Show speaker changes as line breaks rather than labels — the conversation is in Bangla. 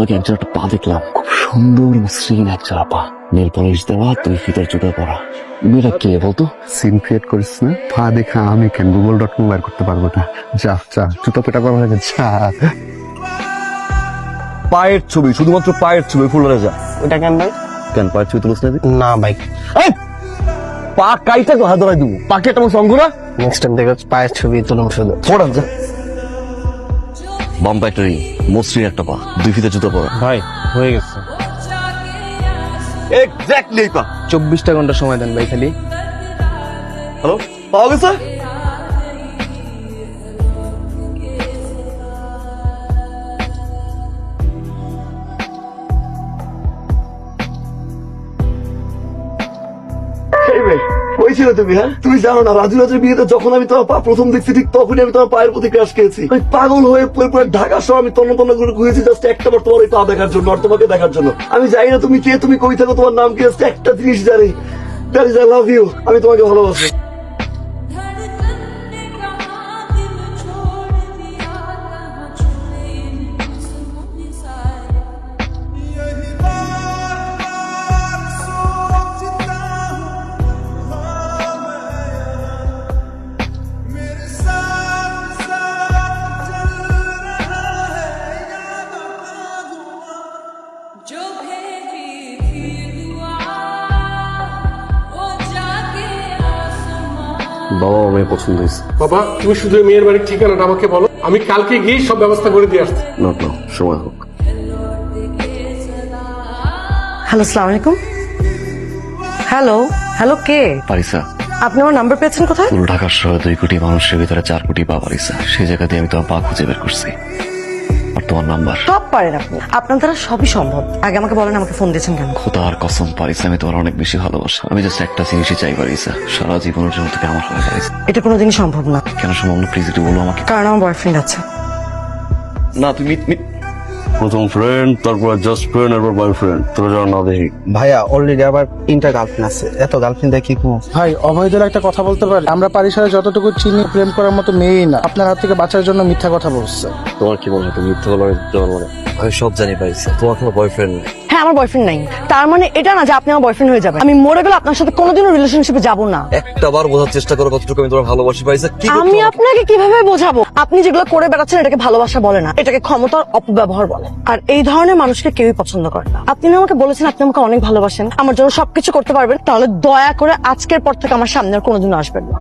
আগে একজন একটা পা দেখলাম, খুব সুন্দর মসৃণ একজোড়া পা, নেল পলিশ দেওয়া, দুই ফিতের জুতো পরা। মেয়েটা কে বলতো?
সিন ক্রিয়েট করিস না, পা দেখা আমি কেন গুগল.com বের করতে পারবো না? যা যা, জুতো পেটা করা হয়ে গেছে, যা।
পায়ের ছবি, শুধুমাত্র পায়ের ছবি, ফুলরে যা।
ওটা কেন ভাই?
কেন পায়ের ছবি তুলিস না?
না ভাই,
পা কাইটা তো হাত ধরাই দিব, পাকে একটা সঙ্গ না।
নেক্সট টাইম দেখো পায়ের ছবি তুলুম শুধু।
পড়ান যা। বাম্পা একটা রিং, মসৃণ একটা পা, দুই ফিতের জুতো পরা।
ভাই হয়ে গেছে।
এক্স্যাক্টলি পা।
24টা ঘন্টা সময় দেন ভাই খালি।
হ্যালো, পাওয়া গেছে?
কই ছিল তুমি? হ্যাঁ, তুমি জানো না রাজু রাজের বিয়েতে যখন আমি তোমার পা প্রথম দেখছি, ঠিক তখনই আমি তোমার পায়ের প্রতি ক্রাশ খেয়েছি। ওই পাগল হয়ে পুরো ঢাকা শহর আমি তন্ন তন্ন করে ঘুরেছি জাস্ট একটা বার তোমার ওই পা দেখার জন্য, আর তোমাকে দেখার জন্য। আমি জানি না তুমি কে, তুমি কই থাকো, তোমার নাম কি, জাস্ট একটা জিনিস জানি, that is I love you. আমি তোমাকে ভালোবাসি।
जो भेजी थी दुआ वो जाके आसमां।
বাবা আমায় পছন্দ হয়েছে।
বাবা, তুমি শুধু এই মেয়ের বাড়ির ঠিকানাটা আমাকে বলো, আমি কালকে গিয়ে সব ব্যবস্থা করে দিয়ে আসছি।
না না, সময় হোক।
হ্যালো, আসসালামু আলাইকুম। হ্যালো হ্যালো, কে?
পারিসা,
আপনি আমার নাম্বার পেয়েছেন কোথায়?
পুরো ঢাকার শহরে 2 কোটি মানুষের ভিতরে 4 কোটি পা পারিসা। সেই জায়গা দিয়ে আমি তোমার পা খুঁজে বের করছি, আর তোমার নাম্বার।
সব পারেন আপনি, আপনার দ্বারা সবই সম্ভব। আগে আমাকে বলেন, আমাকে ফোন দিয়েছেন কেন?
খোদার কসম পারিসা, আমি তোমার অনেক বেশি ভালোবাসা। আমি জাস্ট একটা জিনিসই চাই পারিসা, সারা জীবনের জন্য থেকে আমার হয়ে পারিসা।
এটা কোনোদিনই সম্ভব না,
কেন সম্ভব না? প্লিজ একটু বলো আমাকে।
কারণ আমার বয়ফ্রেন্ড আছে।
না তুমি প্রথম ফ্রেন্ড, তারপর জাস্ট ফ্রেন্ড, এরপর বয়ফ্রেন্ড, তোরা যেন না দেখি।
ভাইয়া অলরেডি আবার 3টা গার্লফ্রেন্ড আছে, এত গার্লফ্রেন্ড দেখি কো।
ভাই, অভয়দের একটা কথা বলতে পারি? আমরা পারিসরে যতটুকু চিনি, প্রেম করার মতো মেয়েই না। আপনার হাত থেকে বাঁচার জন্য মিথ্যা কথা বলছে।
তোমার কি মনে হয় তুমি মিথ্যা বলার মানে? আমি সব জানি পারিসা, তোমার কোনো বয়ফ্রেন্ড নেই।
হ্যাঁ, আমার বয়ফ্রেন্ড নাই, তার মানে এটা না যে আপনি আমার বয়ফ্রেন্ড হয়ে যাবেন। আমি মরে গেলে আপনার সাথে কোনোদিনও রিলেশনশিপে যাব না।
একটা বার বোঝার চেষ্টা করো কতটুকু আমি তোমার ভালোবাসি পারিসা। কি
আমি আপনাকে কিভাবে বোঝাবো? আপনি যেগুলো করে বেড়াচ্ছেন এটাকে ভালোবাসা বলে না, এটাকে ক্ষমতার অপব্যবহার বলে। আর এই ধরনের মানুষকে কেউই পছন্দ করে না। আপনি না আমাকে বলেছেন আপনি আমাকে অনেক ভালোবাসেন, আমার জন্য সবকিছু করতে পারবেন, তাহলে দয়া করে আজকের পর থেকে আমার সামনে আর কোনোদিনও আসবেন না।